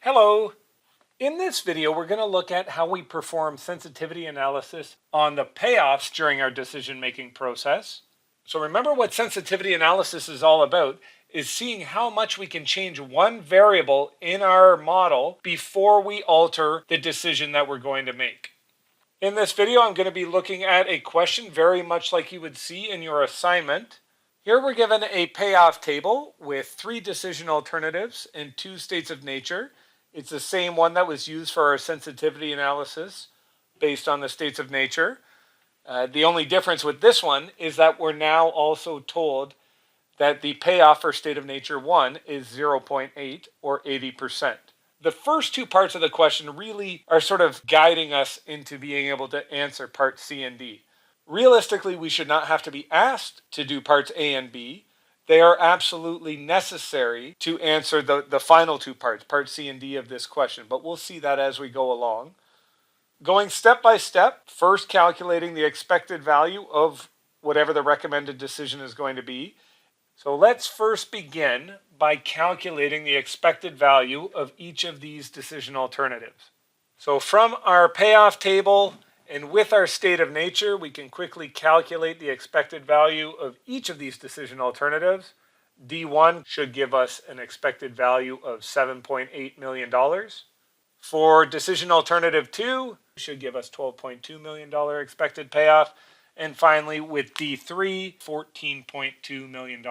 Hello! In this video, we're going to look at how we perform sensitivity analysis on the payoffs during our decision-making process. So remember what sensitivity analysis is all about is seeing how much we can change one variable in our model before we alter the decision that we're going to make. In this video, I'm going to be looking at a question very much like you would see in your assignment. Here we're given a payoff table with 3 decision alternatives and 2 states of nature. It's the same one that was used for our sensitivity analysis based on the states of nature. The only difference with this one is that we're now also told that the payoff for state of nature 1 is 0.8 or 80%. The first 2 parts of the question really are sort of guiding us into being able to answer parts C and D. Realistically, we should not have to be asked to do parts A and B. They are absolutely necessary to answer the final 2 parts, part C and D of this question, but we'll see that as we go along. Going step by step, first calculating the expected value of whatever the recommended decision is going to be. So let's first begin by calculating the expected value of each of these decision alternatives. So from our payoff table, and with our state of nature, we can quickly calculate the expected value of each of these decision alternatives. D1 should give us an expected value of $7.8 million. For decision alternative 2, should give us $12.2 million expected payoff. And finally, with D3, $14.2 million.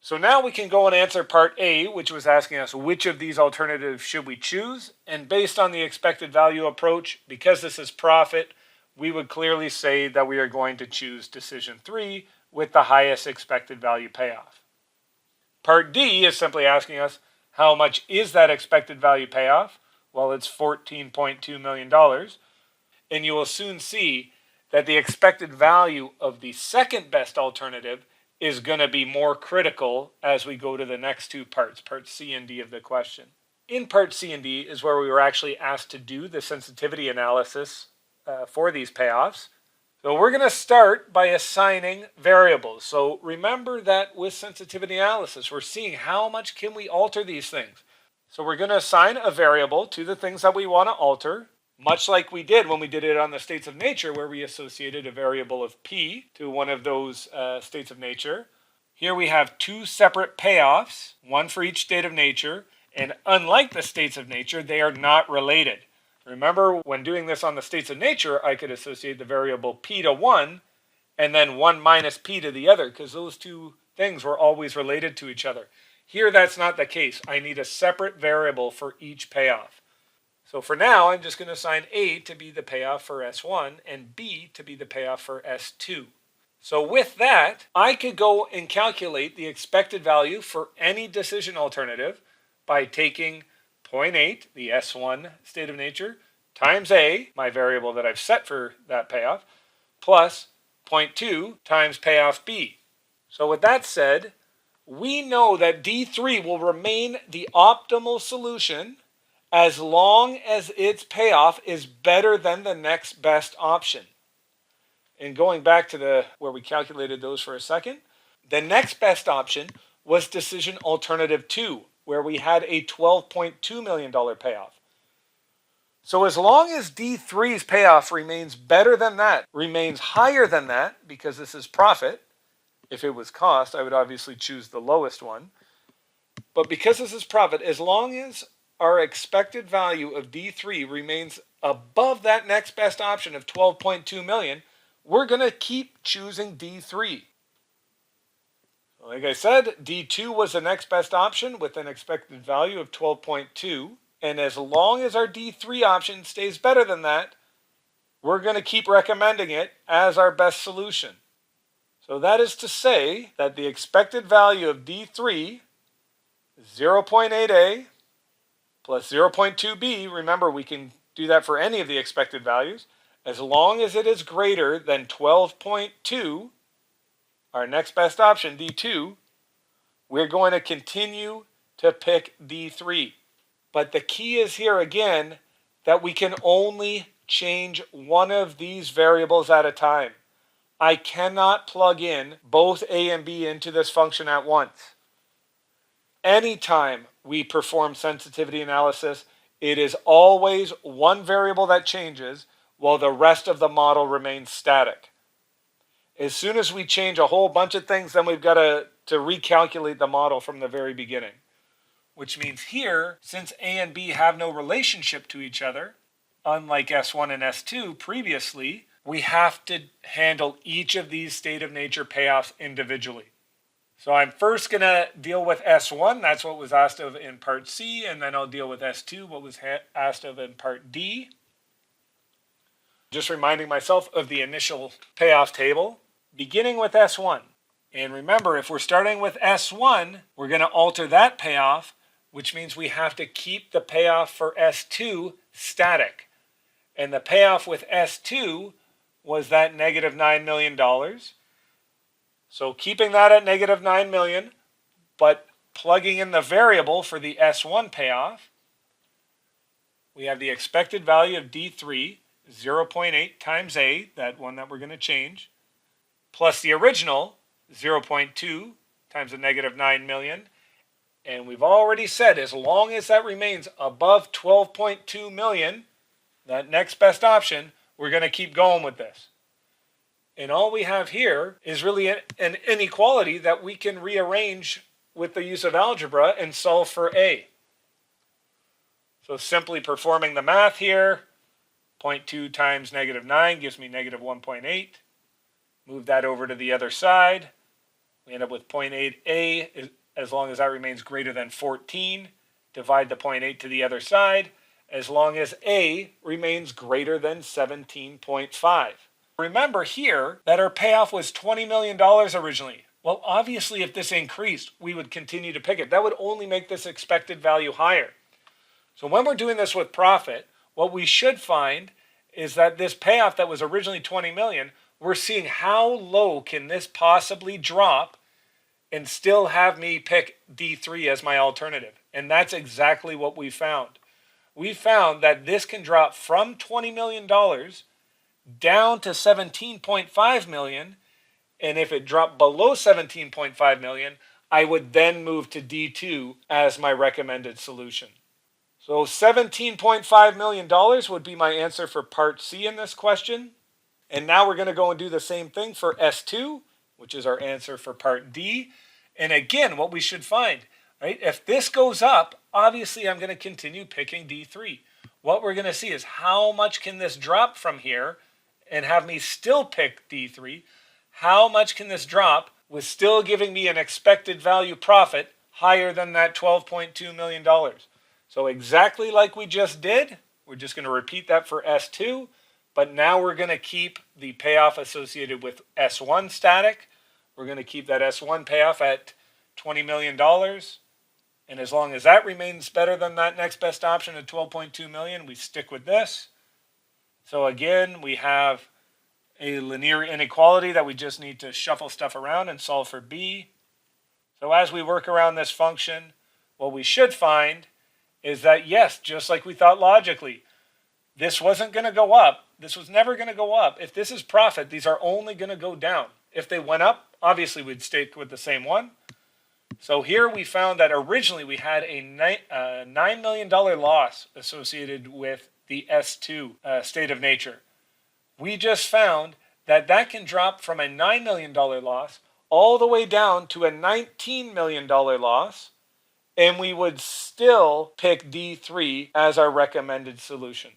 So now we can go and answer part A, which was asking us which of these alternatives should we choose. And based on the expected value approach, because this is profit, we would clearly say that we are going to choose decision 3 with the highest expected value payoff. Part D is simply asking us how much is that expected value payoff? Well, it's $14.2 million. And you will soon see that the expected value of the second best alternative is going to be more critical as we go to the next 2 parts, parts C and D of the question. In part C and D is where we were actually asked to do the sensitivity analysis for these payoffs. So we're going to start by assigning variables. So remember that with sensitivity analysis, we're seeing how much can we alter these things. So we're going to assign a variable to the things that we want to alter, much like we did when we did it on the states of nature, where we associated a variable of P to one of those states of nature. Here we have 2 separate payoffs, one for each state of nature, and unlike the states of nature, they are not related. Remember, when doing this on the states of nature, I could associate the variable P to one, and then 1 minus P to the other, because those 2 things were always related to each other. Here, that's not the case. I need a separate variable for each payoff. So for now, I'm just going to assign A to be the payoff for S1 and B to be the payoff for S2. So with that, I could go and calculate the expected value for any decision alternative by taking 0.8, the S1 state of nature, times A, my variable that I've set for that payoff, plus 0.2 times payoff B. So with that said, we know that D3 will remain the optimal solution as long as its payoff is better than the next best option. And going back to where we calculated those for a second, the next best option was decision alternative 2, where we had a $12.2 million payoff. So as long as D3's payoff remains better than that, remains higher than that, because this is profit, if it was cost, I would obviously choose the lowest one. But because this is profit, as long as our expected value of D3 remains above that next best option of 12.2 million, we're going to keep choosing D3. Like I said, D2 was the next best option with an expected value of 12.2. And as long as our D3 option stays better than that, we're going to keep recommending it as our best solution. So that is to say that the expected value of D3 is 0.8A plus 0.2b, remember we can do that for any of the expected values, as long as it is greater than 12.2, our next best option, D2, we're going to continue to pick D3. But the key is here again that we can only change one of these variables at a time. I cannot plug in both A and B into this function at once. anytime we perform sensitivity analysis, it is always one variable that changes while the rest of the model remains static. As soon as we change a whole bunch of things, then we've got to recalculate the model from the very beginning. Which means here, since A and B have no relationship to each other, unlike S1 and S2 previously, we have to handle each of these state of nature payoffs individually. So I'm first going to deal with S1, that's what was asked of in part C, and then I'll deal with S2, what was asked of in part D. Just reminding myself of the initial payoff table, beginning with S1. And remember, if we're starting with S1, we're going to alter that payoff, which means we have to keep the payoff for S2 static. And the payoff with S2 was that negative $9 million. So keeping that at negative $9 million, but plugging in the variable for the S1 payoff, we have the expected value of D3, 0.8 times A, that one that we're going to change, plus the original, 0.2 times the negative 9 million. And we've already said as long as that remains above 12.2 million, that next best option, we're going to keep going with this. And all we have here is really an inequality that we can rearrange with the use of algebra and solve for A. So simply performing the math here, 0.2 times negative 9 gives me negative 1.8. Move that over to the other side. We end up with 0.8a as long as that remains greater than 14. Divide the 0.8 to the other side as long as a remains greater than 17.5. Remember here that our payoff was $20 million originally. Well, obviously if this increased, we would continue to pick it. That would only make this expected value higher. So when we're doing this with profit, what we should find is that this payoff that was originally 20 million, we're seeing how low can this possibly drop and still have me pick D3 as my alternative. And that's exactly what we found. We found that this can drop from $20 million down to 17.5 million. And if it dropped below 17.5 million, I would then move to D2 as my recommended solution. So $17.5 million would be my answer for part C in this question. And now we're going to go and do the same thing for S2, which is our answer for part D. And again, what we should find, right? If this goes up, obviously I'm going to continue picking D3. What we're going to see is how much can this drop from here and have me still pick D3? How much can this drop with still giving me an expected value profit higher than that $12.2 million? So exactly like we just did, we're just going to repeat that for S2, but now we're going to keep the payoff associated with S1 static. We're going to keep that S1 payoff at $20 million. And as long as that remains better than that next best option of 12.2 million, we stick with this. So again, we have a linear inequality that we just need to shuffle stuff around and solve for B. So as we work around this function, what we should find is that yes, just like we thought logically, this wasn't going to go up. This was never going to go up. If this is profit, these are only going to go down. If they went up, obviously we'd stick with the same one. So here we found that originally we had a $9 million loss associated with the S2 state of nature. We just found that that can drop from a $9 million loss all the way down to a $19 million loss, and we would still pick D3 as our recommended solution.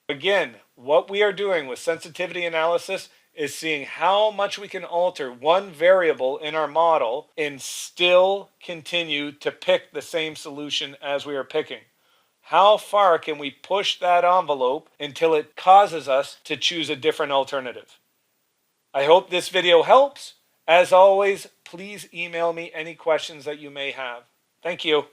Again, what we are doing with sensitivity analysis is seeing how much we can alter one variable in our model and still continue to pick the same solution as we are picking. How far can we push that envelope until it causes us to choose a different alternative? I hope this video helps. As always, please email me any questions that you may have. Thank you.